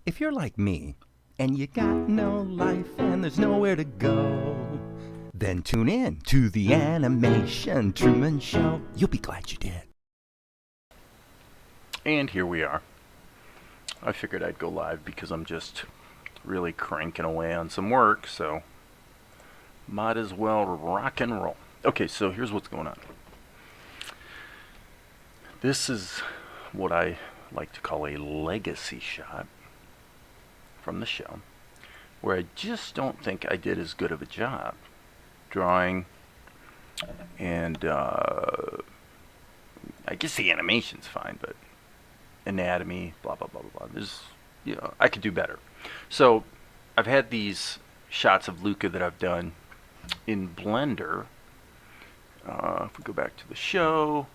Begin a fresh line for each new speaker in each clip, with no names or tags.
If you're like me, and you got no life and there's nowhere to go, then tune in to the Animation Truman Show. You'll be glad you did.
And here we are. I figured I'd go live because I'm just really cranking away on some work, so might as well rock and roll. Okay, so here's what's going on. This is what I like to call a legacy shot from the show, where I just don't think I did as good of a job drawing, and I guess the animation's fine, but anatomy, blah blah blah blah blah. There's, I could do better. So I've had these shots of Luka that I've done in Blender. If we go back to the show,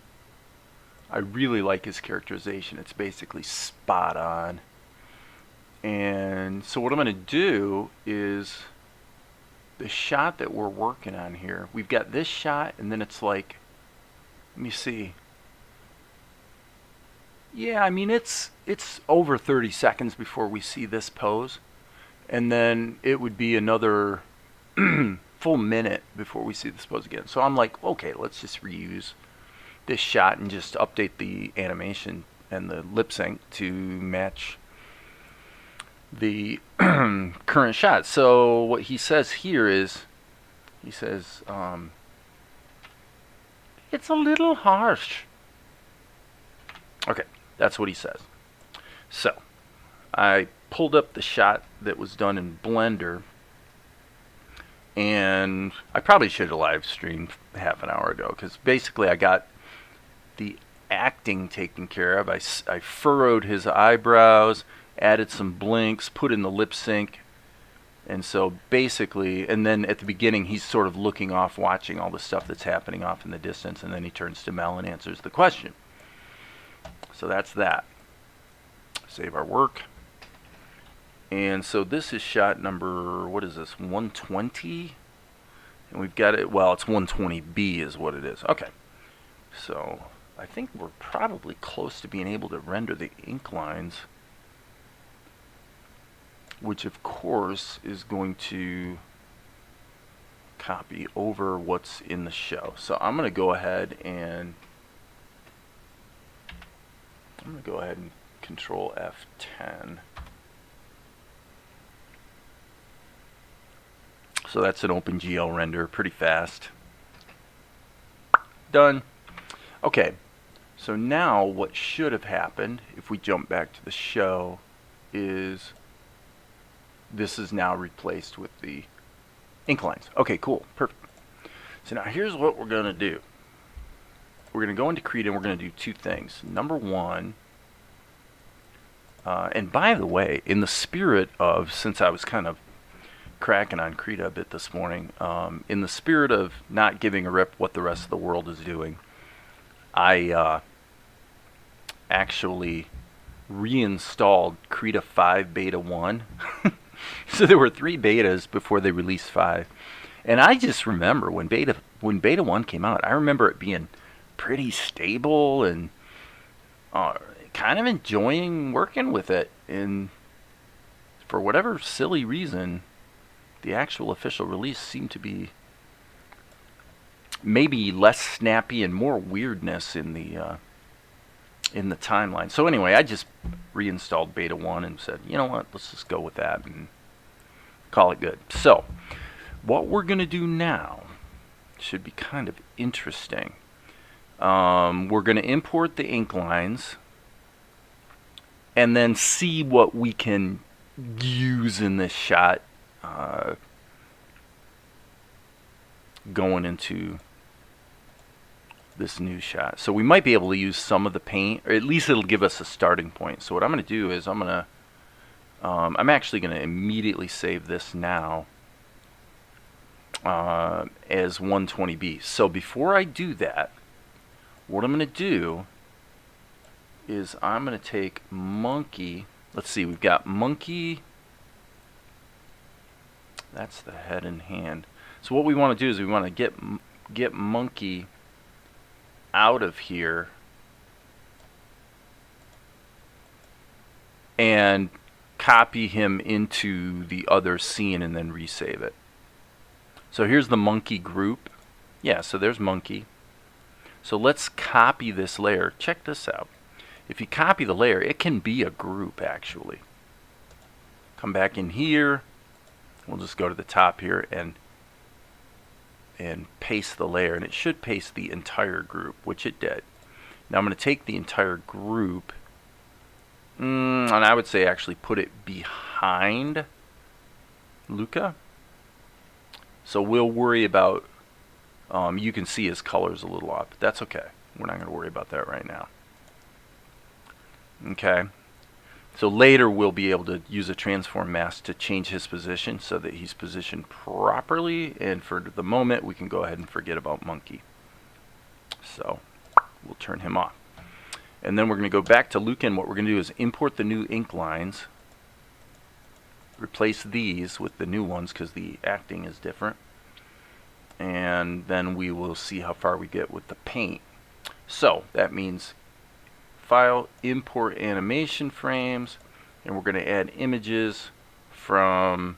I really like his characterization. It's basically spot on. And so what I'm going to do is the shot that we're working on here. We've got this shot, and then it's like, let me see. Yeah, I mean it's over 30 seconds before we see this pose, and then it would be another full minute before we see this pose again. So I'm like, okay, let's just reuse this shot and just update the animation and the lip sync to match the current shot. So what he says here is, he says, it's a little harsh. Okay, that's what he says. So I pulled up the shot that was done in Blender, and I probably should have live streamed half an hour ago, because basically I got the acting taken care of. I furrowed his eyebrows, added some blinks, put in the lip sync, and so basically, and then at the beginning he's sort of looking off, watching all the stuff that's happening off in the distance, and then he turns to Mel and answers the question. So that's that. Save our work. And so this is shot number, what is this, 120? And we've got it, well, it's 120B is what it is. Okay. So I think we're probably close to being able to render the ink lines, which of course is going to copy over what's in the show. So I'm going to go ahead and Control F10. So that's an OpenGL render, pretty fast. Done. Okay, so now what should have happened, if we jump back to the show, is this is now replaced with the ink lines. Okay, cool, perfect. So now here's what we're going to do. We're going to go into Krita and we're going to do two things. Number one, and by the way, in the spirit of, since I was kind of cracking on Krita a bit this morning, in the spirit of not giving a rip what the rest of the world is doing, I actually reinstalled Krita 5 Beta 1. So there were 3 betas before they released 5. And I just remember when Beta 1 came out, I remember it being pretty stable and kind of enjoying working with it. And for whatever silly reason, the actual official release seemed to be maybe less snappy and more weirdness in the timeline. So anyway, I just reinstalled Beta 1 and said, you know what, let's just go with that and call it good. So what we're going to do now should be kind of interesting. We're going to import the ink lines and then see what we can use in this shot going into this new shot. So we might be able to use some of the paint, or at least it'll give us a starting point. So what I'm going to do is I'm actually going to immediately save this now as 120B. So before I do that, what I'm going to do is I'm going to take monkey. Let's see, we've got monkey. That's the head and hand. So what we want to do is we want to get monkey out of here and copy him into the other scene and then resave it. So here's the monkey group. Yeah, so there's monkey. So let's copy this layer. Check this out. If you copy the layer, it can be a group actually. Come back in here. We'll just go to the top here and paste the layer, and it should paste the entire group, which it did. Now I'm going to take the entire group, and I would say actually put it behind Luka. So we'll worry about, you can see his color's a little off, but that's okay. We're not going to worry about that right now. Okay. So later we'll be able to use a transform mask to change his position so that he's positioned properly, and for the moment we can go ahead and forget about monkey. So we'll turn him off. And then we're going to go back to Luka, and what we're going to do is import the new ink lines, replace these with the new ones because the acting is different, and then we will see how far we get with the paint. So that means File, import animation frames, and we're going to add images from,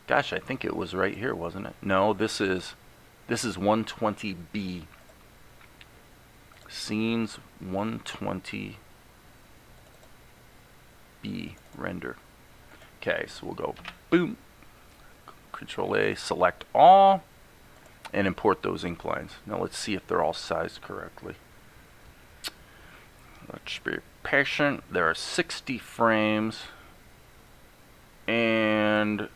gosh, I think it was right here, wasn't it? No, this is 120B. Scenes 120B render. Okay, so we'll go boom, Control A, select all, and import those ink lines. Now let's see if they're all sized correctly. Let's be patient. There are 60 frames, and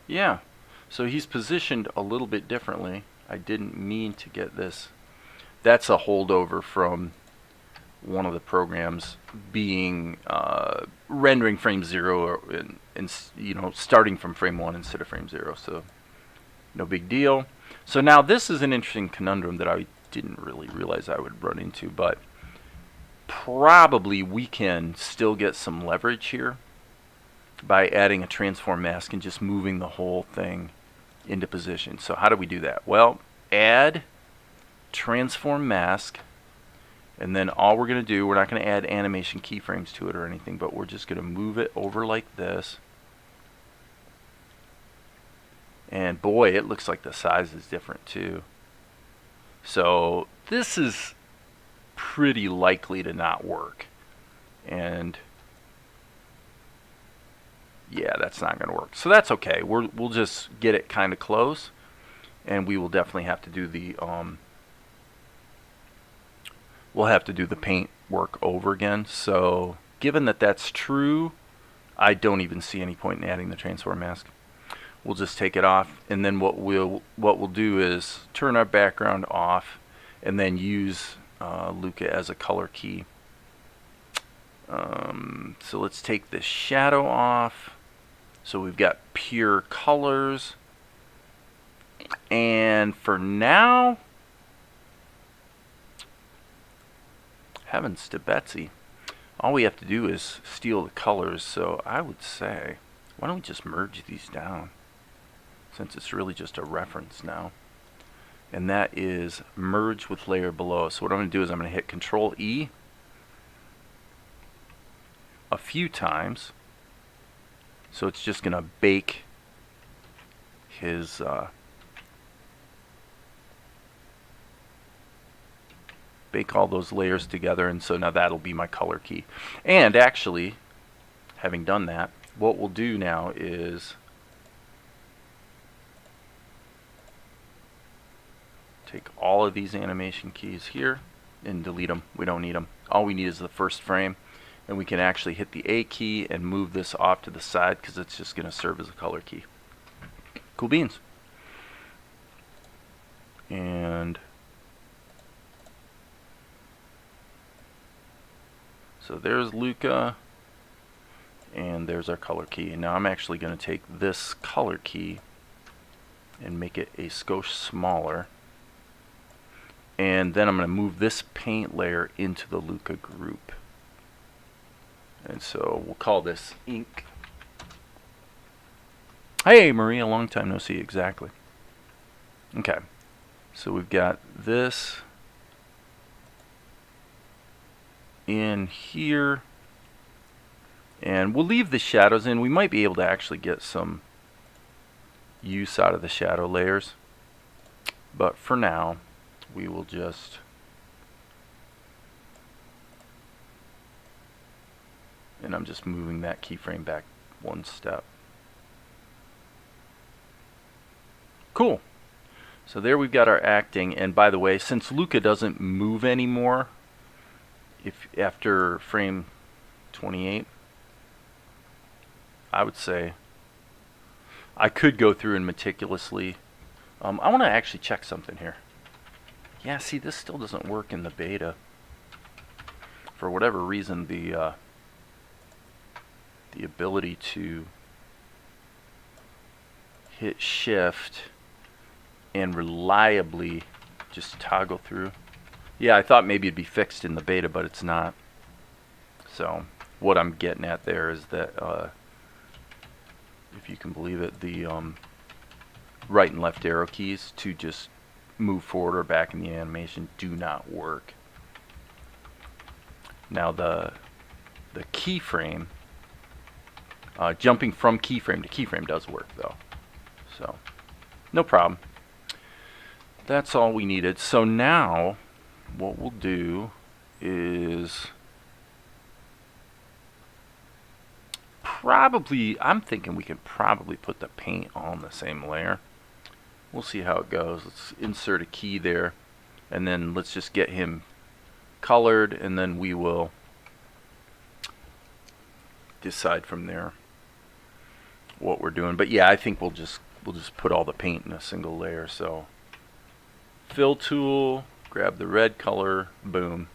yeah, so he's positioned a little bit differently. I didn't mean to get this. That's a holdover from one of the programs being rendering frame 0 and you know, starting from frame 1 instead of frame 0. So no big deal. So now this is an interesting conundrum that I didn't really realize I would run into, but probably we can still get some leverage here by adding a transform mask and just moving the whole thing into position. So how do we do that? Well, add transform mask, and then all we're going to do, we're not going to add animation keyframes to it or anything, but we're just going to move it over like this. And boy, it looks like the size is different too. So this is pretty likely to not work. And yeah, that's not going to work. So that's okay. We'll just get it kind of close, and we will definitely have to do the we'll have to do the paint work over again. So given that that's true, I don't even see any point in adding the transform mask. We'll just take it off, and then what we'll do is turn our background off, and then use Luka as a color key. So let's take the shadow off. So we've got pure colors, and for now, heavens to Betsy, all we have to do is steal the colors. So I would say, why don't we just merge these down, since it's really just a reference now. And that is merge with layer below. So what I'm going to do is I'm going to hit Control E a few times. So it's just going to bake his bake all those layers together, and so now that'll be my color key. And actually, having done that, what we'll do now is take all of these animation keys here and delete them. We don't need them. All we need is the first frame, and we can actually hit the A key and move this off to the side because it's just going to serve as a color key. Cool beans. And so there's Luka, and there's our color key. And now I'm actually going to take this color key and make it a skosh smaller. And then I'm going to move this paint layer into the Luka group. And so we'll call this ink. Hey Maria, long time no see, exactly. Okay, So we've got this in here, and we'll leave the shadows in. We might be able to actually get some use out of the shadow layers, but for now we will just and I'm just moving that keyframe back one step. Cool. So there we've got our acting, and by the way, since Luka doesn't move anymore if after frame 28, I would say I could go through and meticulously I want to actually check something here. Yeah, see, this still doesn't work in the beta. For whatever reason, the ability to hit shift and reliably just toggle through. Yeah, I thought maybe it'd be fixed in the beta, but it's not. So what I'm getting at there is that if you can believe it, the right and left arrow keys to just move forward or back in the animation do not work. Now the keyframe, jumping from keyframe to keyframe does work though. So no problem. That's all we needed. So now what we'll do is I'm thinking we can probably put the paint on the same layer. We'll see how it goes. Let's insert a key there, and then let's just get him colored, and then we will decide from there what we're doing. But yeah, I think we'll just put all the paint in a single layer. So fill tool, grab the red color, boom.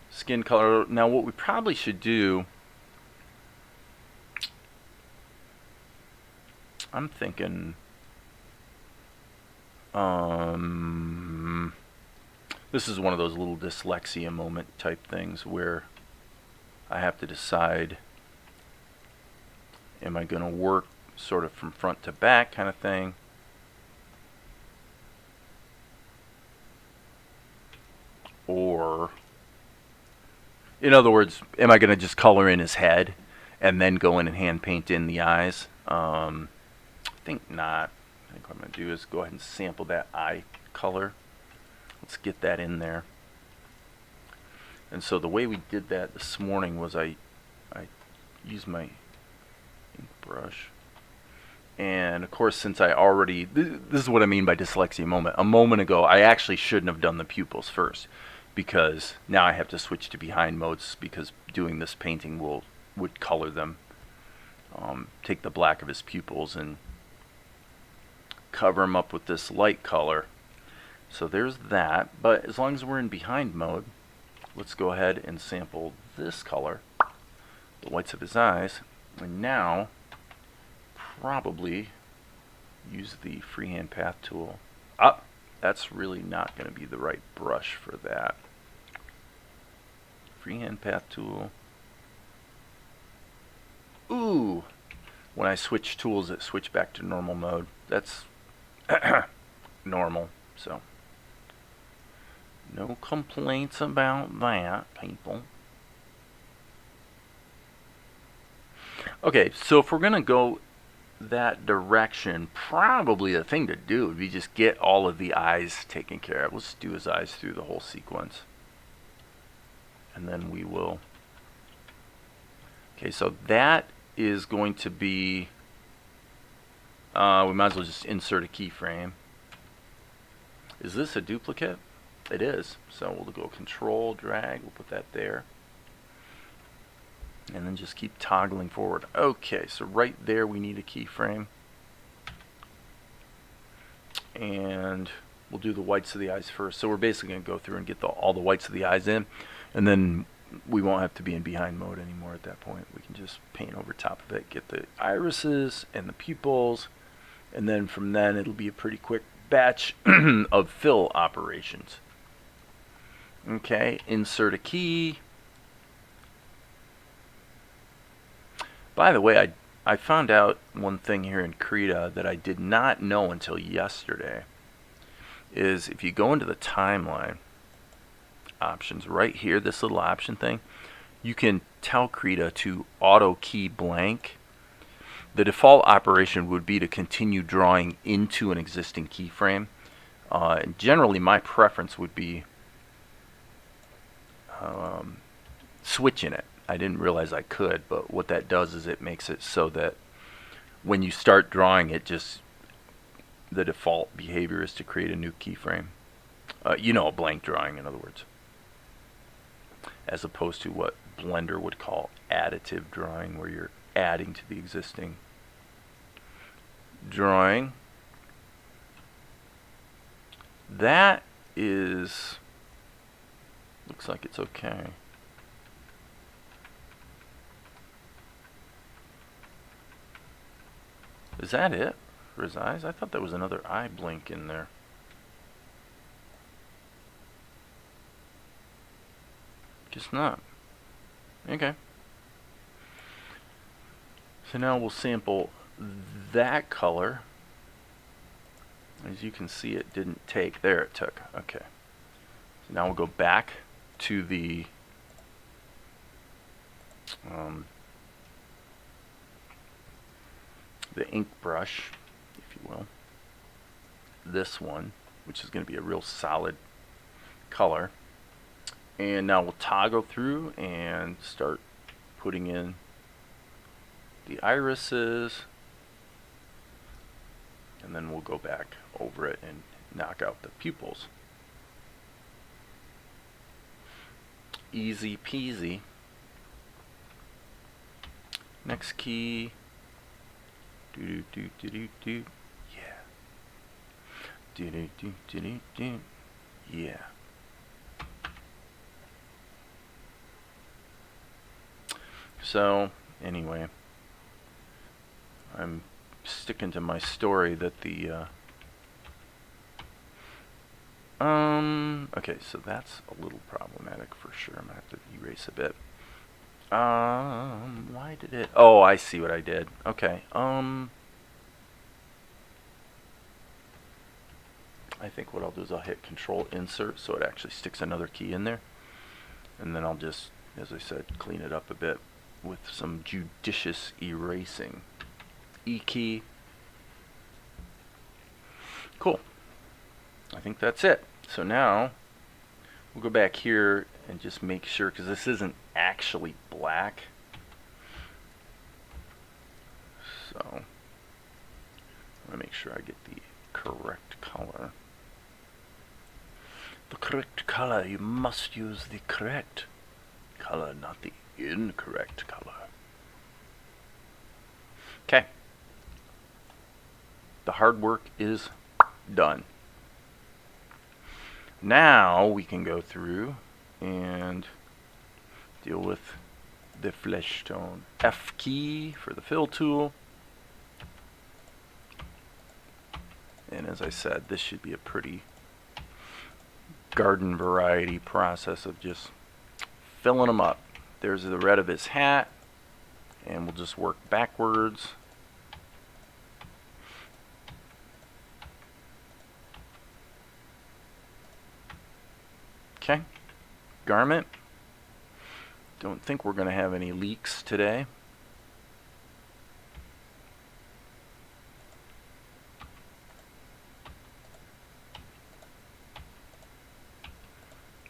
Skin color. Now what we probably should do, I'm thinking this is one of those little dyslexia moment type things where I have to decide, am I going to work sort of from front to back kind of thing, or in other words, am I going to just color in his head and then go in and hand paint in the eyes? I think not. I think what I'm going to do is go ahead and sample that eye color. Let's get that in there. And so the way we did that this morning was I used my ink brush. And of course, since I already, this is what I mean by dyslexia moment. A moment ago, I actually shouldn't have done the pupils first, because now I have to switch to behind modes, because doing this painting would color them. Take the black of his pupils and cover them up with this light color. So there's that. But as long as we're in behind mode, let's go ahead and sample this color, the whites of his eyes, and now probably use the freehand path tool. That's really not going to be the right brush for that. Freehand path tool. Ooh, when I switch tools, it switched back to normal mode. That's normal, so no complaints about that, people. Okay, so if we're gonna go that direction, probably the thing to do would be just get all of the eyes taken care of. Let's do his eyes through the whole sequence, and then we will. Okay, so that is going to be, we might as well just insert a keyframe. Is this a duplicate? It is. So we'll go control, drag, we'll put that there. And then just keep toggling forward. Okay, so right there we need a keyframe. And we'll do the whites of the eyes first. So we're basically going to go through and get all the whites of the eyes in, and then we won't have to be in behind mode anymore at that point. We can just paint over top of it, get the irises and the pupils, and then from then it'll be a pretty quick batch of fill operations. Okay, insert a key. By the way, I found out one thing here in Krita that I did not know until yesterday, is if you go into the timeline options right here, this little option thing, you can tell Krita to auto key blank. The default operation would be to continue drawing into an existing keyframe. And generally, my preference would be switching it. I didn't realize I could, but what that does is it makes it so that when you start drawing it, just the default behavior is to create a new keyframe. You know, a blank drawing, in other words, as opposed to what Blender would call additive drawing, where you're adding to the existing drawing. That is, looks like it's okay. Is that it for his eyes? I thought there was another eye blink in there. Just not. Okay. So now we'll sample that color. As you can see, it didn't take. There, it took. Okay. So now we'll go back to the ink brush, if you will. This one, which is going to be a real solid color. And now we'll toggle through and start putting in the irises. And then we'll go back over it and knock out the pupils. Easy peasy. Next key. Do do do do do do. Yeah. Do do do do do do. Yeah. So anyway, I'm sticking to my story that the okay, so that's a little problematic for sure. I'm gonna have to erase a bit. Why did it? Oh, I see what I did. Okay. I think what I'll do is I'll hit Control Insert so it actually sticks another key in there, and then I'll just, as I said, clean it up a bit with some judicious erasing. E key. Cool. I think that's it. So now we'll go back here and just make sure, because this isn't actually black. So I'm going to make sure I get the correct color. The correct color. You must use the correct color, not the incorrect color. Okay. The hard work is done. Now we can go through and deal with the flesh tone. F key for the fill tool. And as I said, this should be a pretty garden variety process of just filling them up. There's the red of his hat, and we'll just work backwards. Okay, garment. Don't think we're going to have any leaks today.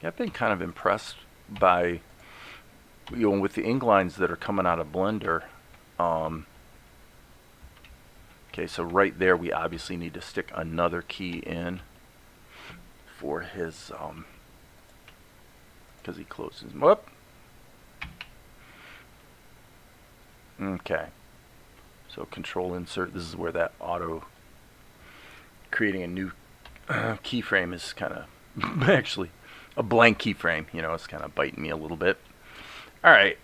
I've been kind of impressed by, you know, with the ink lines that are coming out of Blender. Okay, so right there we obviously need to stick another key in for his, because he closes. Whoop. Okay, so Control Insert. This is where that auto creating a new keyframe is kind of actually a blank keyframe. You know, it's kind of biting me a little bit. All right.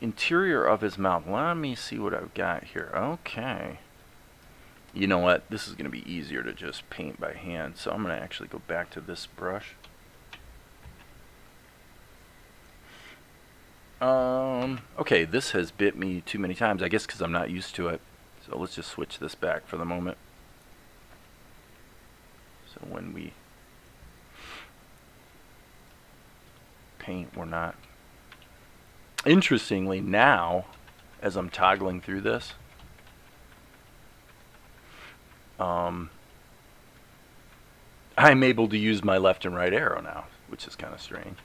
Interior of his mouth. Let me see what I've got here. Okay. You know what? This is going to be easier to just paint by hand. So I'm going to actually go back to this brush. Okay, this has bit me too many times, I guess because I'm not used to it. So let's just switch this back for the moment. when we paint, we're not. Interestingly, now, as I'm toggling through this, I'm able to use my left and right arrow now, which is kind of strange.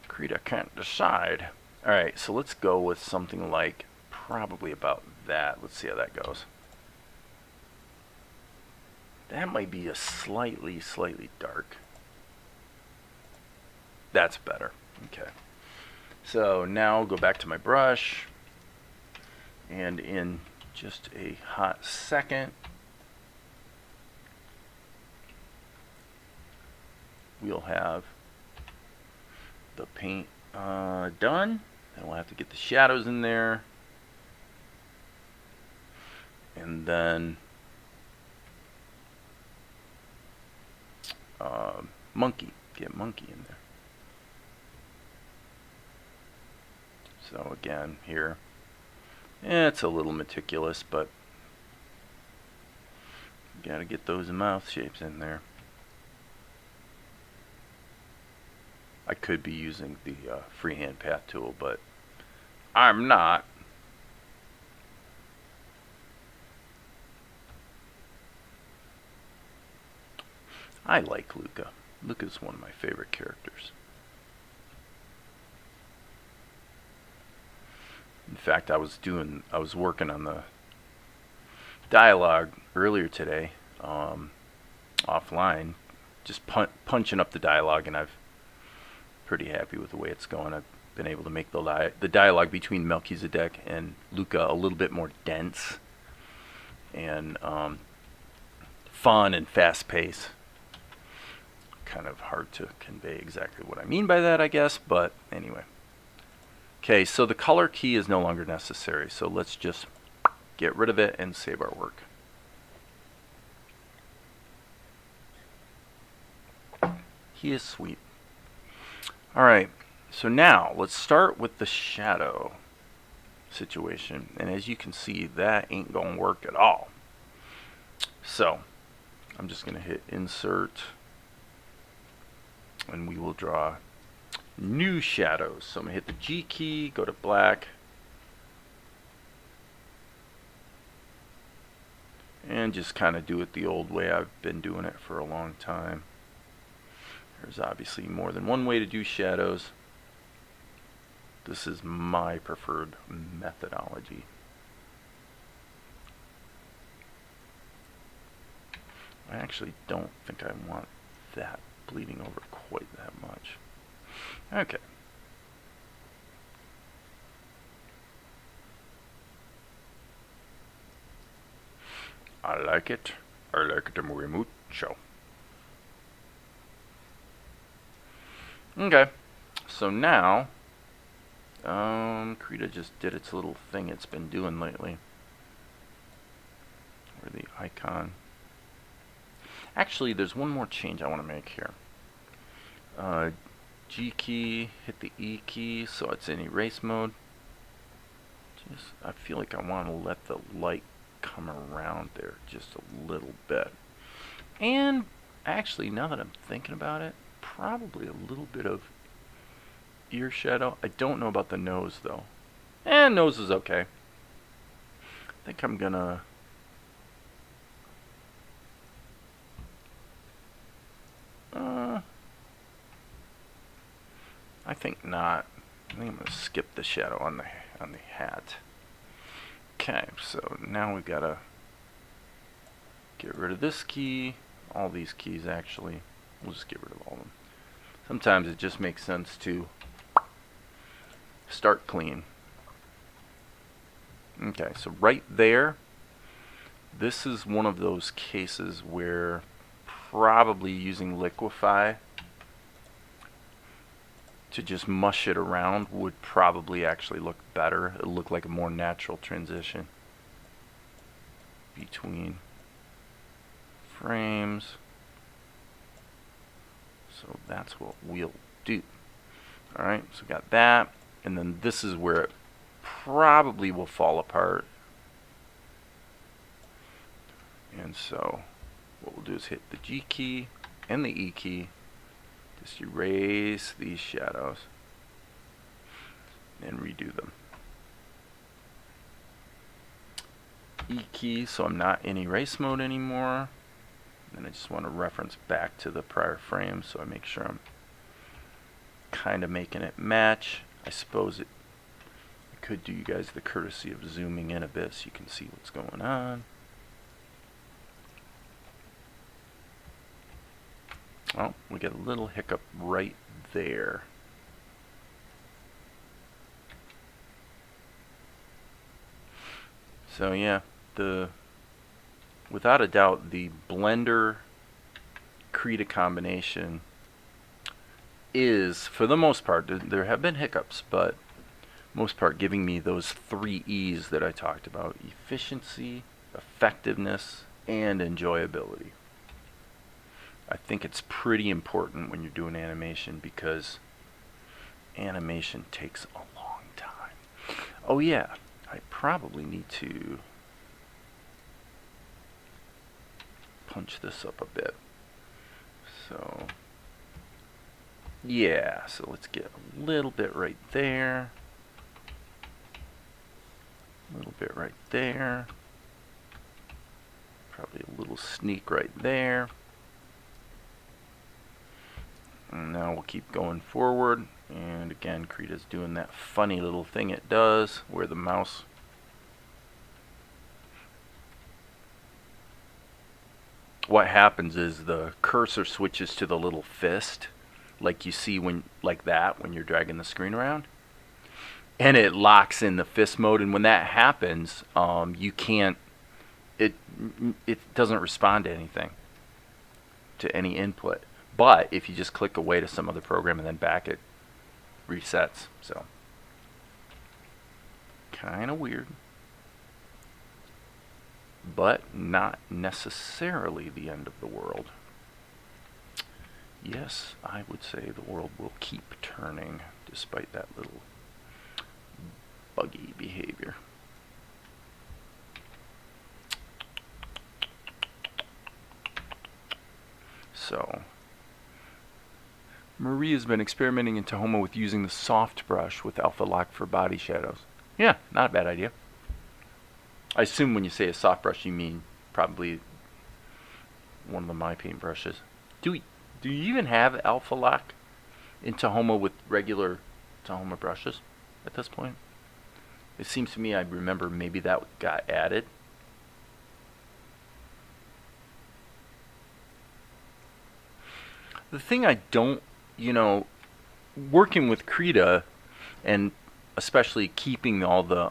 Krita can't decide. Alright, so let's go with something like probably about that. Let's see how that goes. That might be a slightly dark. That's better. Okay. So now I'll go back to my brush, and in just a hot second, we'll have the paint done. And we'll have to get the shadows in there, and then get monkey in there. So again, here, it's a little meticulous, but you gotta get those mouth shapes in there. I could be using the freehand path tool, but I'm not. I like Luka. Luka's one of my favorite characters. In fact, I was working on the dialogue earlier today, offline, just punching up the dialogue, and I'm pretty happy with the way it's going. I've been able to make the dialogue between Melchizedek and Luka a little bit more dense and fun and fast-paced. Kind of hard to convey exactly what I mean by that, I guess, but anyway. Okay, so the color key is no longer necessary, so let's just get rid of it and save our work. He is sweet. Alright, so now let's start with the shadow situation, and as you can see, that ain't gonna work at all. So I'm just gonna hit insert, and we will draw new shadows. So I'm going to hit the G key, go to black, and just kind of do it the old way. I've been doing it for a long time. There's obviously more than one way to do shadows. This is my preferred methodology. I actually don't think I want that bleeding over quite that much. Okay. I like it. I like it muy mucho. Okay. So now, Krita just did its little thing it's been doing lately. Where the icon. Actually, there's one more change I want to make here. G key, hit the E key, so it's in erase mode. I feel like I want to let the light come around there just a little bit. And actually, now that I'm thinking about it, probably a little bit of ear shadow. I don't know about the nose though. Nose is okay. I think I'm gonna I think not. I think I'm going to skip the shadow on the hat. Okay, so now we've got to get rid of this key, all these keys actually. We'll just get rid of all of them. Sometimes it just makes sense to start clean. Okay, so right there, this is one of those cases where probably using Liquify to just mush it around would probably actually look better. It'll look like a more natural transition between frames. So that's what we'll do. Alright, so got that. And then this is where it probably will fall apart. And so what we'll do is hit the G key and the E key. Just erase these shadows and redo them. E key, so I'm not in erase mode anymore. And I just want to reference back to the prior frame, so I make sure I'm kind of making it match. I suppose I could do you guys the courtesy of zooming in a bit so you can see what's going on. Oh, we get a little hiccup right there. So yeah, without a doubt, the Blender Krita combination is, for the most part, there have been hiccups, but most part giving me those 3 E's that I talked about: efficiency, effectiveness, and enjoyability. I think it's pretty important when you're doing animation, because animation takes a long time. Oh yeah, I probably need to punch this up a bit. So yeah, so let's get a little bit right there. A little bit right there. Probably a little sneak right there. And now we'll keep going forward. And again, Krita's doing that funny little thing it does, where the mouse what happens is the cursor switches to the little fist, like you see when you're dragging the screen around, and it locks in the fist mode. And when that happens, you can't. It doesn't respond to anything, to any input. But if you just click away to some other program and then back, it resets. So kind of weird, but not necessarily the end of the world. Yes, I would say the world will keep turning despite that little buggy behavior. So Maria's been experimenting in Tahoma with using the soft brush with alpha lock for body shadows. Yeah, not a bad idea. I assume when you say a soft brush, you mean probably one of the My Paint brushes. Do you even have alpha lock in Tahoma with regular Tahoma brushes at this point? It seems to me I remember maybe that got added. The thing I don't, working with Krita, and especially keeping all the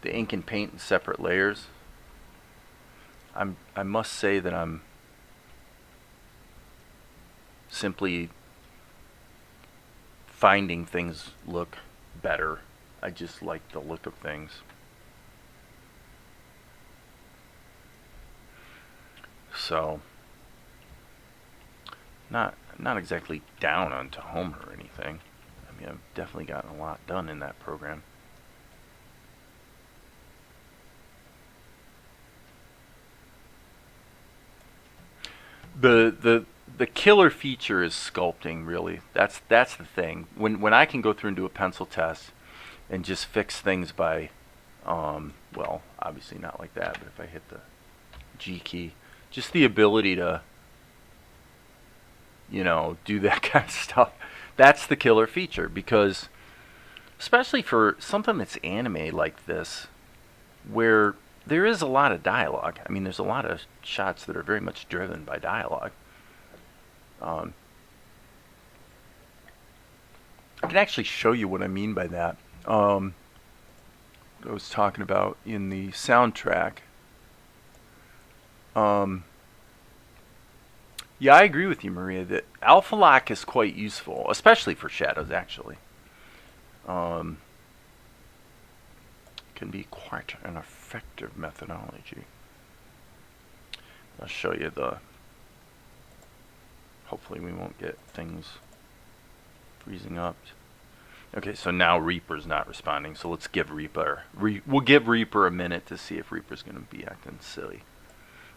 ink and paint in separate layers, I must say that I'm simply finding things look better. I just like the look of things. So not exactly down on Tahoma or anything. I mean, I've definitely gotten a lot done in that program. The killer feature is sculpting, really. That's the thing. When I can go through and do a pencil test and just fix things by well, obviously not like that, but if I hit the G key, just the ability to do that kind of stuff. That's the killer feature, because especially for something that's anime like this, where there is a lot of dialogue. I mean, there's a lot of shots that are very much driven by dialogue. I can actually show you what I mean by that. What I was talking about in the soundtrack. Yeah, I agree with you, Maria, that alpha lock is quite useful, especially for shadows, actually. Can be quite an effective methodology. I'll show you hopefully we won't get things freezing up. Okay, so now Reaper's not responding, so let's give Reaper, we'll give Reaper a minute to see if Reaper's going to be acting silly.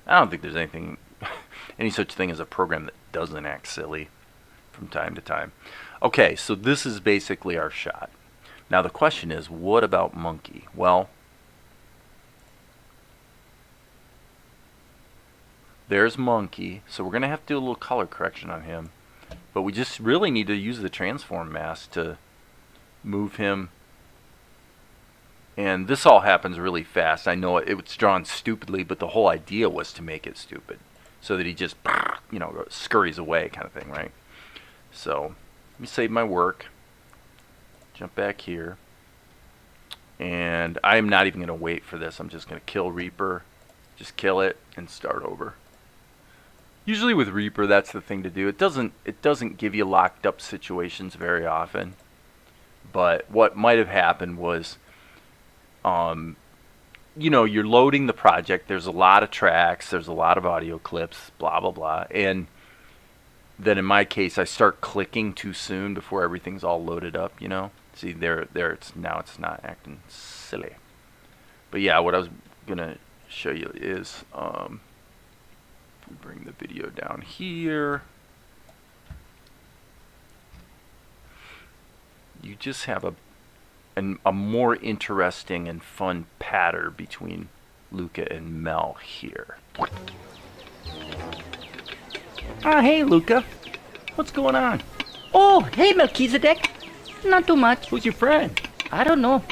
I don't think there's any such thing as a program that doesn't act silly from time to time. Okay, so this is basically our shot. Now the question is, what about monkey? Well, there's monkey, so we're going to have to do a little color correction on him. But we just really need to use the transform mask to move him. And this all happens really fast. I know it's drawn stupidly, but the whole idea was to make it stupid. So that he just, scurries away kind of thing, right? So, let me save my work. Jump back here. And I'm not even going to wait for this. I'm just going to kill Reaper. Just kill it and start over. Usually with Reaper, that's the thing to do. It doesn't give you locked up situations very often. But what might have happened was, you're loading the project. There's a lot of tracks. There's a lot of audio clips, blah, blah, blah. And then in my case, I start clicking too soon before everything's all loaded up, See, there, it's not acting silly. But yeah, what I was going to show you is, we bring the video down here. You just have a more interesting and fun patter between Luka and Mel here. Hey, Luka. What's going on?
Oh, hey, Melchizedek. Not too much.
Who's your friend?
I don't know.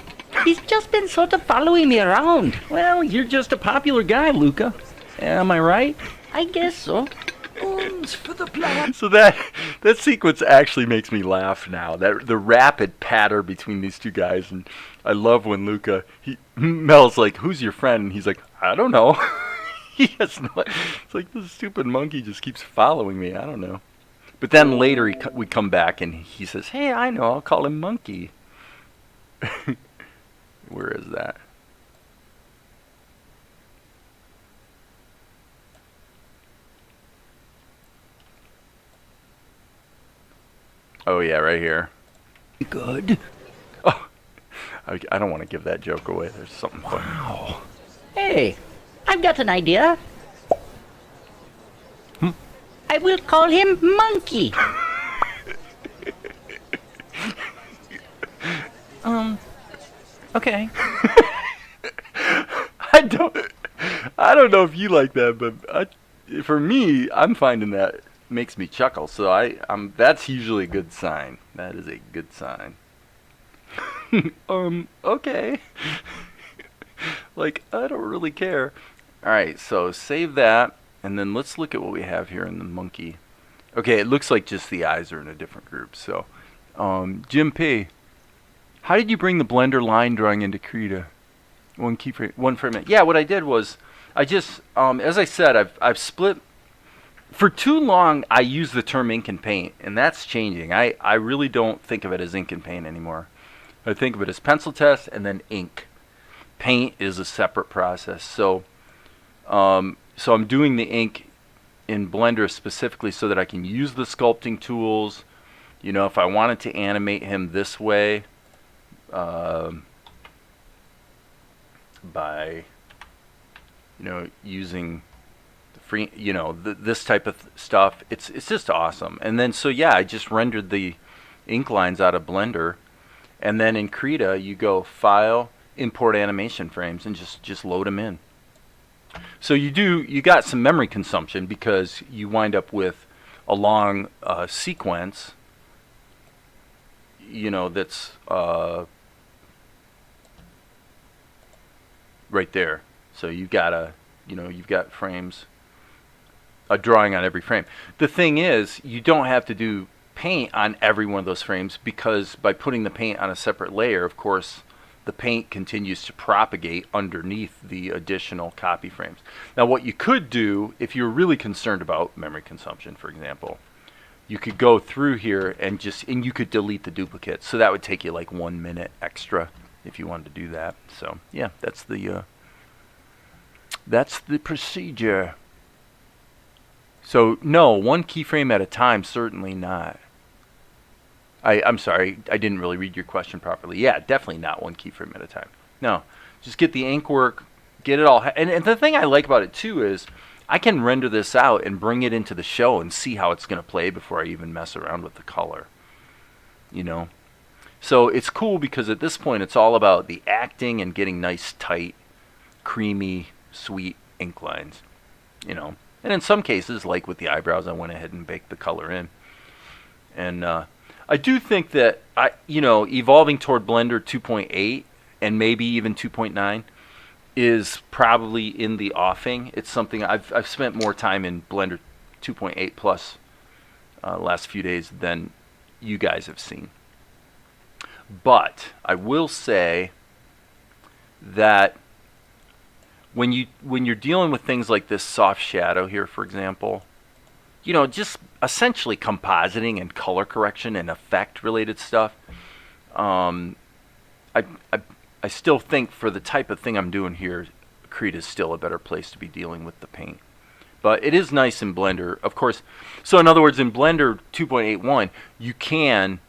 He's just been sort of following me around.
Well, you're just a popular guy, Luka. Am I right?
I guess so.
For the plan. So that sequence actually makes me laugh now. The rapid patter between these two guys, and I love when Mel's like, "Who's your friend?" And he's like, "I don't know." He has no. It's like this stupid monkey just keeps following me. I don't know. But then later we come back and he says, "Hey, I know. I'll call him Monkey." Where is that? Oh yeah, right here.
Good.
Oh, I don't want to give that joke away. There's something funny.
Wow. Hey, I've got an idea. I will call him Monkey.
Okay. I don't know if you like that, but for me, I'm finding that makes me chuckle. So that's usually a good sign. That is a good sign. Okay. Like, I don't really care. Alright, so save that, and then let's look at what we have here in the monkey. Okay, it looks like just the eyes are in a different group. So, Jim P., how did you bring the Blender line drawing into Krita? One frame. Yeah, what I did was, I just, as I said, I've split. For too long, I used the term ink and paint, and that's changing. I really don't think of it as ink and paint anymore. I think of it as pencil test and then ink. Paint is a separate process. So I'm doing the ink in Blender specifically so that I can use the sculpting tools. If I wanted to animate him this way, by using the free, this type of stuff, it's just awesome. And then I just rendered the ink lines out of Blender, and then in Krita you go File, Import Animation Frames, and just load them in. So you got some memory consumption because you wind up with a long sequence, that's right there. So you've got frames, a drawing on every frame. The thing is, you don't have to do paint on every one of those frames, because by putting the paint on a separate layer, of course, the paint continues to propagate underneath the additional copy frames. Now, what you could do, if you're really concerned about memory consumption, for example, you could go through here and you could delete the duplicates. So that would take you like 1 minute extra if you wanted to do that. So yeah, that's the procedure. So no, one keyframe at a time, certainly not. I'm sorry, I didn't really read your question properly. Yeah, definitely not one keyframe at a time. No, just get the ink work, get it all. And the thing I like about it too is, I can render this out and bring it into the show and see how it's going to play before I even mess around with the color. You know? So it's cool because at this point it's all about the acting and getting nice, tight, creamy, sweet ink lines. You know? And in some cases, like with the eyebrows, I went ahead and baked the color in. And I do think that, evolving toward Blender 2.8 and maybe even 2.9 is probably in the offing. It's something I've spent more time in Blender 2.8 plus last few days than you guys have seen. But I will say that when you're dealing with things like this soft shadow here, for example, just essentially compositing and color correction and effect related stuff, I still think for the type of thing I'm doing here, Krita is still a better place to be dealing with the paint. But it is nice in Blender, of course. So in other words, in Blender 2.81, you can,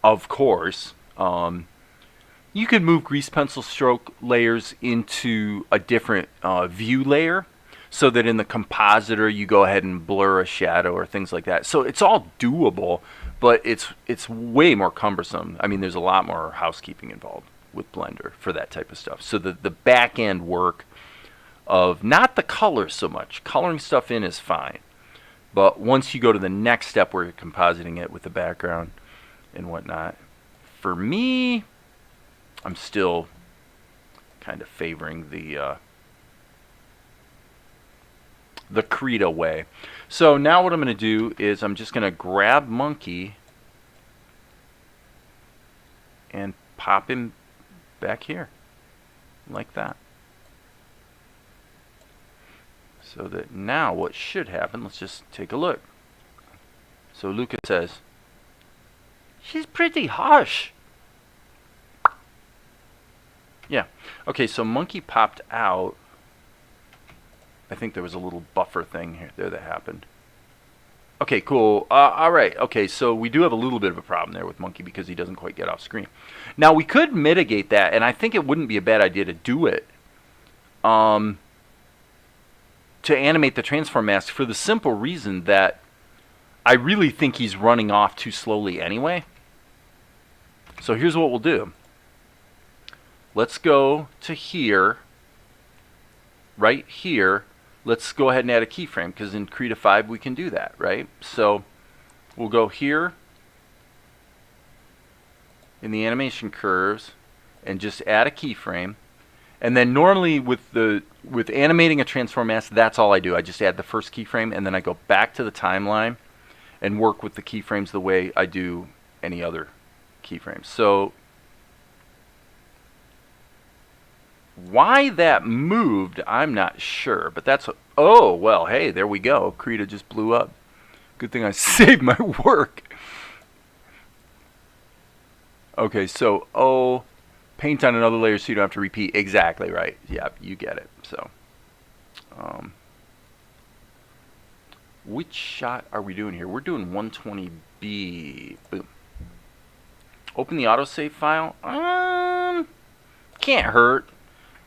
of course, you can move grease pencil stroke layers into a different view layer so that in the compositor you go ahead and blur a shadow or things like that. So it's all doable, but it's way more cumbersome. I mean, there's a lot more housekeeping involved with Blender for that type of stuff. So the back end work of not the color so much. Coloring stuff in is fine. But once you go to the next step where you're compositing it with the background and whatnot, for me, I'm still kind of favoring the Krita way. So now what I'm going to do is I'm just going to grab Monkey and pop him back here like that. So that now what should happen, let's just take a look. So Luka says,
She's pretty harsh.
yeah. Okay, so Monkey popped out. I think there was a little buffer thing here there that happened. Okay, cool. All right. Okay, so we do have a little bit of a problem there with Monkey because he doesn't quite get off screen. Now, we could mitigate that, and I think it wouldn't be a bad idea to do it. To animate the transform mask for the simple reason that I really think he's running off too slowly anyway. So here's what we'll do. Let's go to here, right here. Let's go ahead and add a keyframe because in Krita 5 we can do that, right? So we'll go here in the animation curves and just add a keyframe. And then normally with animating a transform mask, that's all I do. I just add the first keyframe and then I go back to the timeline and work with the keyframes the way I do any other keyframes. So why that moved, I'm not sure, but that's oh, well, hey, there we go. Krita just blew up. Good thing I saved my work. Okay, so paint on another layer so you don't have to repeat. Exactly right. Yep, you get it. So, which shot are we doing here? We're doing 120B. Boom. Open the autosave file. Can't hurt.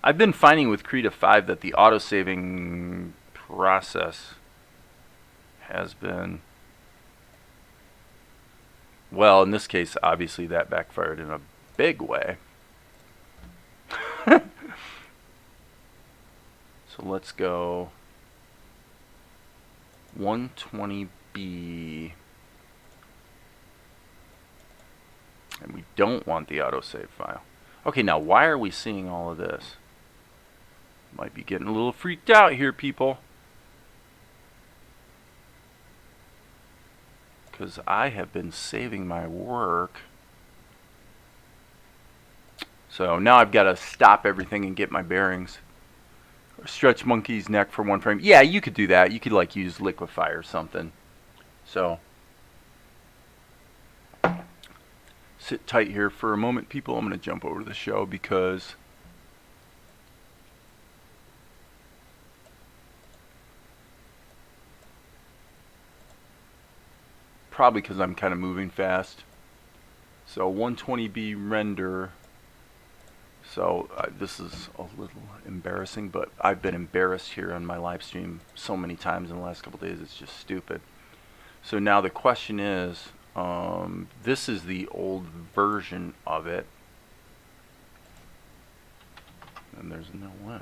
I've been finding with Krita 5 that the autosaving process has been, well, in this case, obviously that backfired in a big way. So let's go 120B. And we don't want the autosave file. Okay, now why are we seeing all of this? Might be getting a little freaked out here, people. Because I have been saving my work. So now I've got to stop everything and get my bearings. Or stretch Monkey's neck for one frame. Yeah, you could do that. You could like use Liquify or something. So sit tight here for a moment, people. I'm going to jump over to the show because probably because I'm kind of moving fast. So 120B render. So this is a little embarrassing, but I've been embarrassed here on my live stream so many times in the last couple days, it's just stupid. So now the question is, this is the old version of it. And there's no way.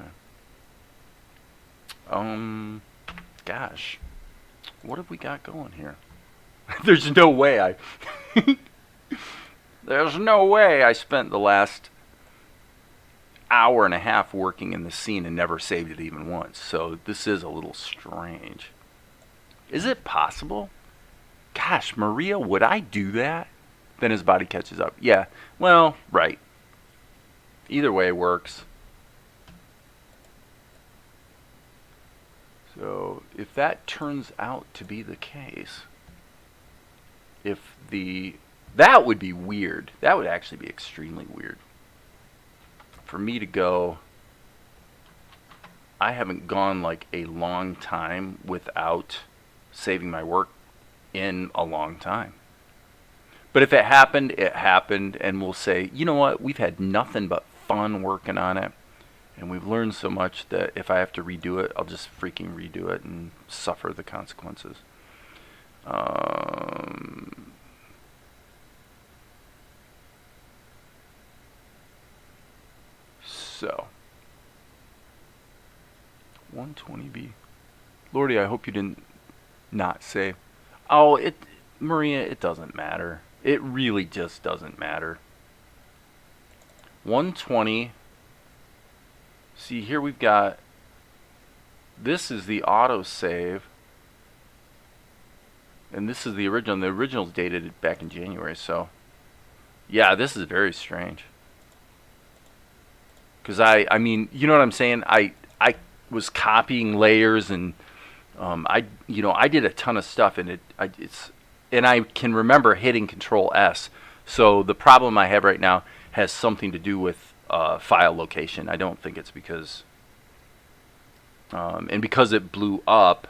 Gosh. What have we got going here? There's no way There's no way I spent the last hour and a half working in the scene and never saved it even once. So this is a little strange. Is it possible? Gosh, Maria, would I do that? Then his body catches up. Yeah, well, right. Either way works. So if that turns out to be the case, that would be weird. That would actually be extremely weird. For me to go, I haven't gone like a long time without saving my work in a long time. But if it happened, and we'll say, you know what, we've had nothing but fun working on it, and we've learned so much that if I have to redo it, I'll just freaking redo it and suffer the consequences. So 120B. Lordy, I hope you didn't not save. Oh, Maria, it doesn't matter. It really just doesn't matter. 120. See, here we've got, this is the autosave, and this is the original. And the original's dated back in January, so yeah, this is very strange. Because I mean, you know what I'm saying? I was copying layers, and I did a ton of stuff, and I can remember hitting Control S. So the problem I have right now has something to do with file location. I don't think it's because, and because it blew up,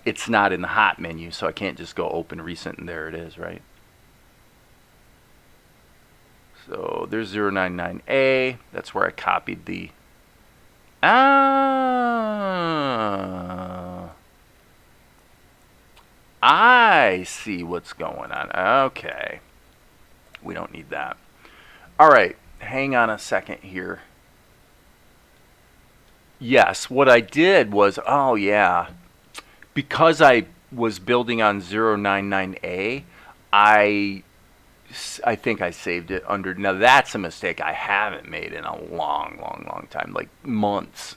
it's not in the hot menu, so I can't just go open recent and there it is, right? So there's 099A. That's where I copied the. I see what's going on. Okay. We don't need that. All right. Hang on a second here. Yes, what I did was, oh yeah, because I was building on 099A, I think I saved it under. Now that's a mistake I haven't made in a long time, like months,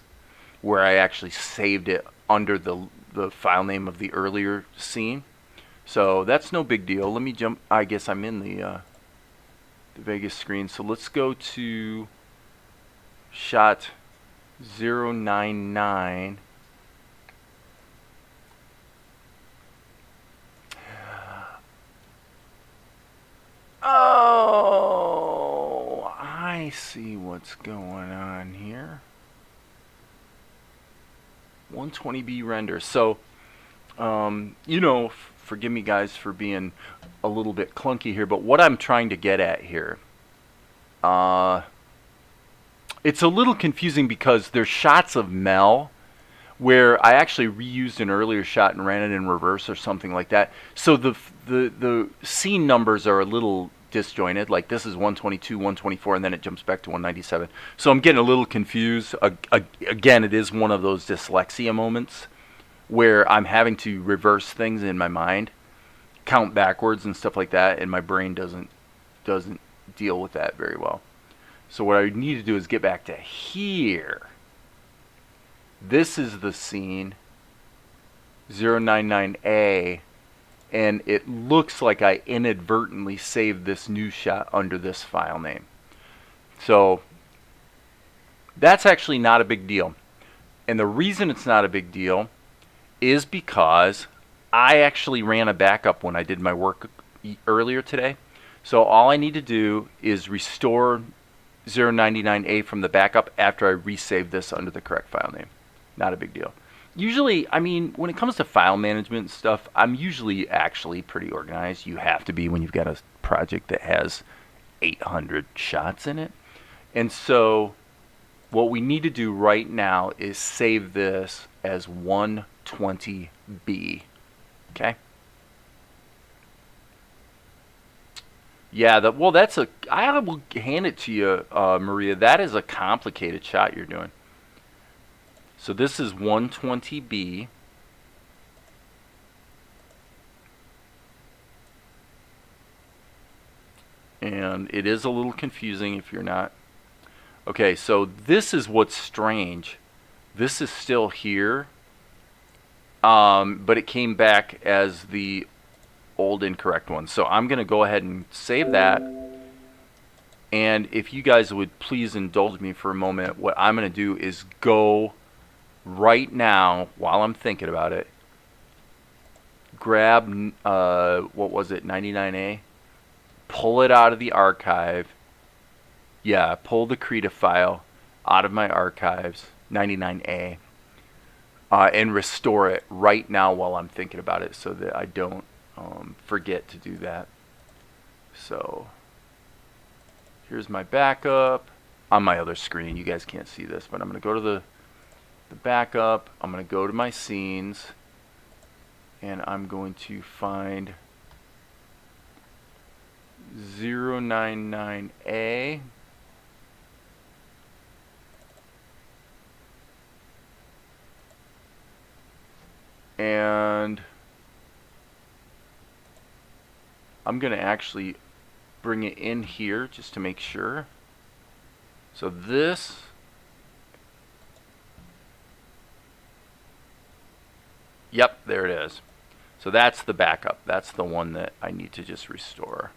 where I actually saved it under the file name of the earlier scene. So that's no big deal. Let me jump. I guess I'm in the Vegas screen. So let's go to shot 099. Oh, I see what's going on here. 120B render. So, forgive me guys for being a little bit clunky here, but what I'm trying to get at here, it's a little confusing because there's shots of Mel where I actually reused an earlier shot and ran it in reverse or something like that. So the scene numbers are a little disjointed. Like this is 122, 124, and then it jumps back to 197. So I'm getting a little confused. Again, it is one of those dyslexia moments where I'm having to reverse things in my mind, count backwards and stuff like that, and my brain doesn't deal with that very well. So what I need to do is get back to here. This is the scene, 099A, and it looks like I inadvertently saved this new shot under this file name. So that's actually not a big deal. And the reason it's not a big deal is because I actually ran a backup when I did my work earlier today. So all I need to do is restore 099A from the backup after I resave this under the correct file name. Not a big deal. Usually, I mean, when it comes to file management and stuff, I'm usually actually pretty organized. You have to be when you've got a project that has 800 shots in it. And so what we need to do right now is save this as 120B. Okay? Yeah, well, that's I will hand it to you, Maria. That is a complicated shot you're doing. So this is 120B. And it is a little confusing if you're not. Okay, so this is what's strange. This is still here, but it came back as the old incorrect one. So I'm going to go ahead and save that. And if you guys would please indulge me for a moment, what I'm going to do is go right now, while I'm thinking about it, grab, what was it, 99A? Pull it out of the archive. Yeah, pull the Krita file out of my archives, 99A, and restore it right now while I'm thinking about it so that I don't forget to do that. So here's my backup on my other screen. You guys can't see this, but I'm going to go to the backup. I'm going to go to my scenes, and I'm going to find 099A. And I'm going to actually bring it in here just to make sure. So this, yep, there it is. So that's the backup. That's the one that I need to just restore.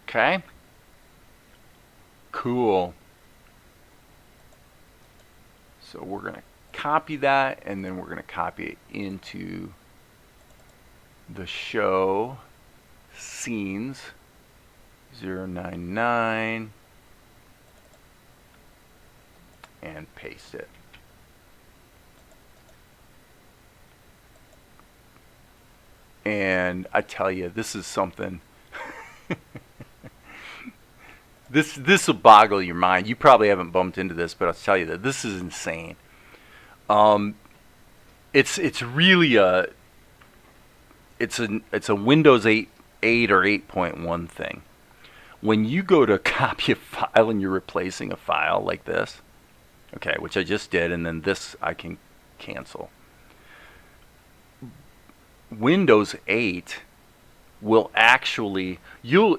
Okay. Cool. So we're going to copy that, and then we're going to copy it into the show scenes 099 and paste it. And I tell you, this is something. This will boggle your mind. You probably haven't bumped into this, but I'll tell you that this is insane. It's really a Windows 8 or 8.1 thing. When you go to copy a file and you're replacing a file like this, okay, which I just did, and then this I can cancel. Windows 8 will actually, you'll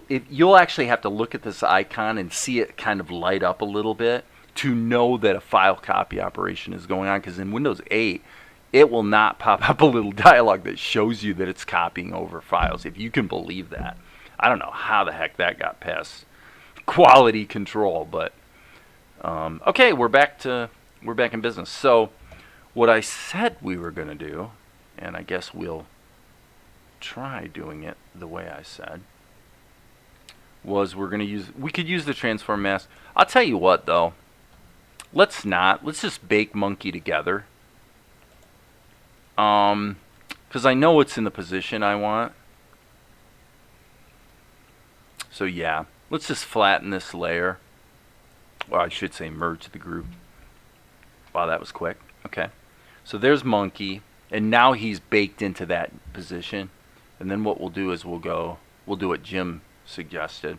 actually have to look at this icon and see it kind of light up a little bit to know that a file copy operation is going on, because in Windows 8 it will not pop up a little dialog that shows you that it's copying over files, if you can believe that. I don't know how the heck that got past quality control, but okay, we're back in business. So what I said we were going to do, and I guess we'll try doing it the way I said, was we could use the transform mask. I'll tell you what though, let's just bake monkey together, because I know it's in the position I want. So yeah, let's just flatten this layer. Well, I should say merge the group. Wow, that was quick. Okay, so there's monkey, and now he's baked into that position. And then what we'll do is we'll do what Jim suggested.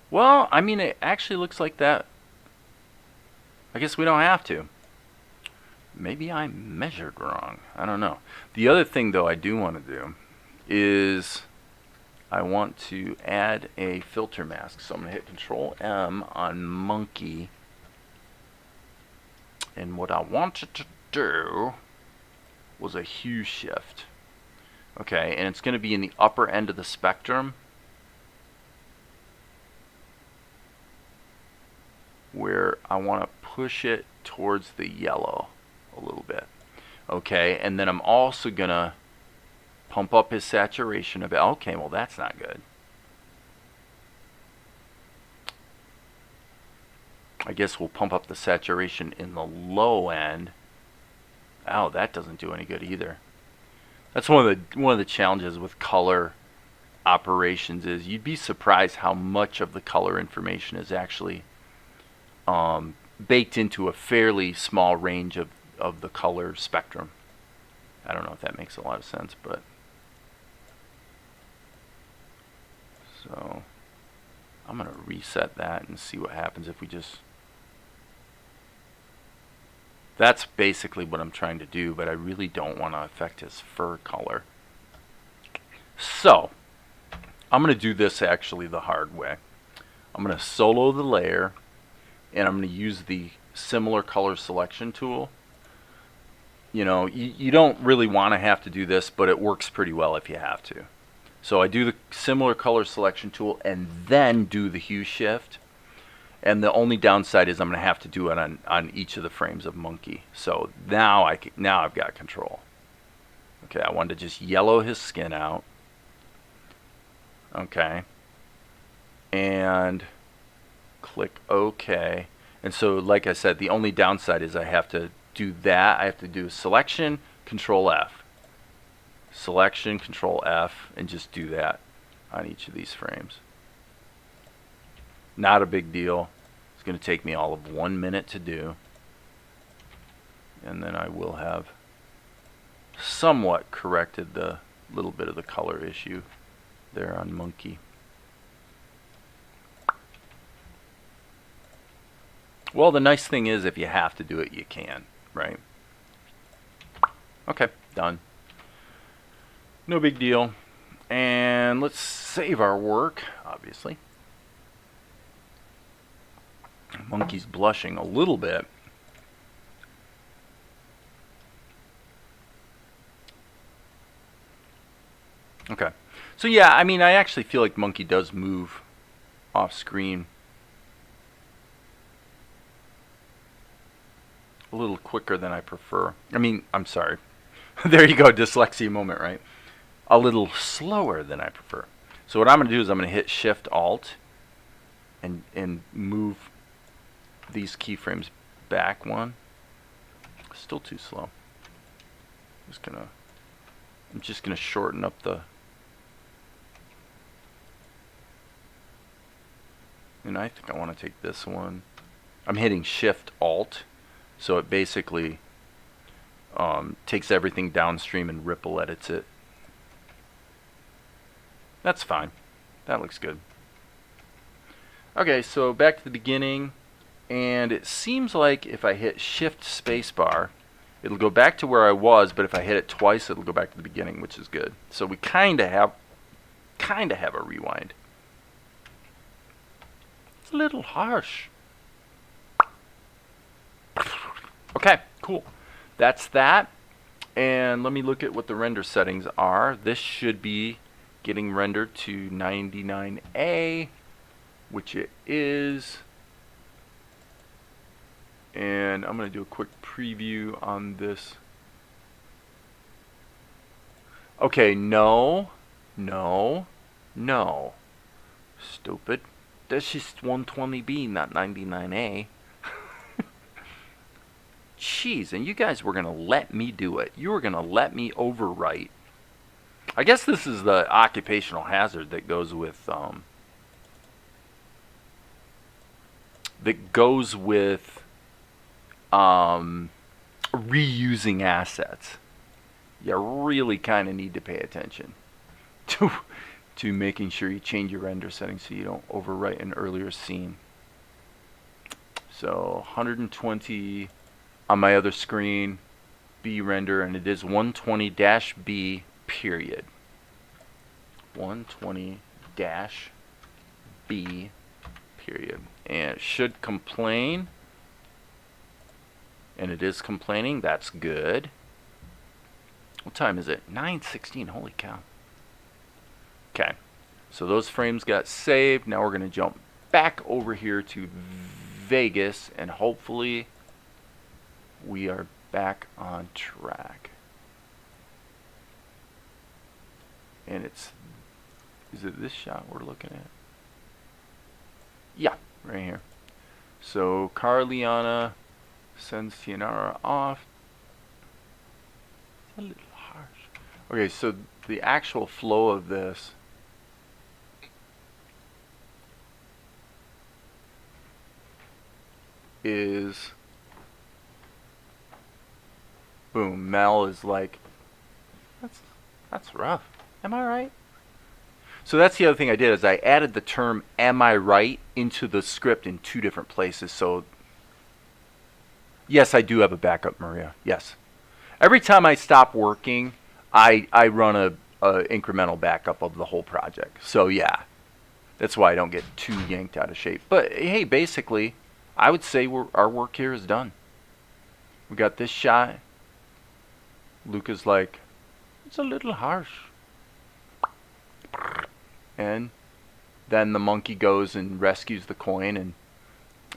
Well, I mean, it actually looks like that. I guess we don't have to. Maybe I measured wrong. I don't know. The other thing, though, I do want to do is I want to add a filter mask. So I'm going to hit Control M on monkey. And what I wanted to do was a hue shift. Okay, and it's going to be in the upper end of the spectrum, where I want to push it towards the yellow a little bit. Okay, and then I'm also going to pump up his saturation a bit. Okay, well that's not good. I guess we'll pump up the saturation in the low end. Oh, that doesn't do any good either. That's one of the challenges with color operations is you'd be surprised how much of the color information is actually baked into a fairly small range of the color spectrum. I don't know if that makes a lot of sense, but so I'm going to reset that and see what happens if we just... That's basically what I'm trying to do, but I really don't want to affect his fur color. So I'm going to do this actually the hard way. I'm going to solo the layer, and I'm going to use the similar color selection tool. You know, you don't really want to have to do this, but it works pretty well if you have to. So I do the similar color selection tool and then do the hue shift. And the only downside is I'm going to have to do it on each of the frames of Monkey. So now I've got control. Okay, I wanted to just yellow his skin out. Okay. And click OK. And so, like I said, the only downside is I have to do that. I have to do selection, Control F. Selection, Control F, and just do that on each of these frames. Not a big deal. It's going to take me all of 1 minute to do. And then I will have somewhat corrected the little bit of the color issue there on Monkey. Well, the nice thing is if you have to do it, you can, right? Okay, done. No big deal. And let's save our work, obviously. Monkey's blushing a little bit. Okay. So yeah, I mean, I actually feel like Monkey does move off screen a little quicker than I prefer. I mean, I'm sorry. There you go, dyslexia moment, right? A little slower than I prefer. So what I'm going to do is I'm going to hit Shift Alt and move these keyframes back one. Still too slow. I'm just gonna shorten up the... And I think I want to take this one. I'm hitting Shift Alt, so it basically takes everything downstream and ripple edits it. That's fine. That looks good. Okay, so back to the beginning, and it seems like if I hit Shift Spacebar, it'll go back to where I was, but if I hit it twice, it'll go back to the beginning, which is good. So we kind of have a rewind. It's a little harsh. Okay, cool. That's that. And let me look at what the render settings are. This should be getting rendered to 99A, which it is. And I'm going to do a quick preview on this. Okay, no. Stupid. That's just 120B, not 99A. Jeez, and you guys were going to let me do it. You were going to let me overwrite. I guess this is the occupational hazard that goes with reusing assets. You really kind of need to pay attention to making sure you change your render settings so you don't overwrite an earlier scene. So 120 on my other screen, B render, and it is 120-B period. 120-B period. And it should complain. And it is complaining. That's good. What time is it? 9:16. Holy cow. Okay. So those frames got saved. Now we're going to jump back over here to Vegas. And hopefully we are back on track. And is it this shot we're looking at? Yeah, right here. So Carliana sends Tianara off. It's a little harsh. Okay, so the actual flow of this is, boom, Mel is like, that's rough. Am I right? So that's the other thing I did, is I added the term "am I right" into the script in 2 different places. So yes, I do have a backup, Maria. Yes. Every time I stop working, I run a incremental backup of the whole project. So yeah, that's why I don't get too yanked out of shape. But hey, basically, I would say our work here is done. We got this shot. Luka's like, it's a little harsh. And then the monkey goes and rescues the coin,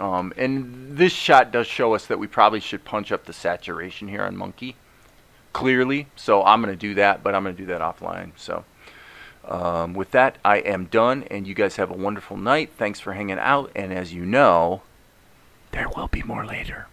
and this shot does show us that we probably should punch up the saturation here on monkey clearly. So I'm going to do that, but I'm going to do that offline. So with that, I am done, and you guys have a wonderful night. Thanks for hanging out, and as you know, there will be more later.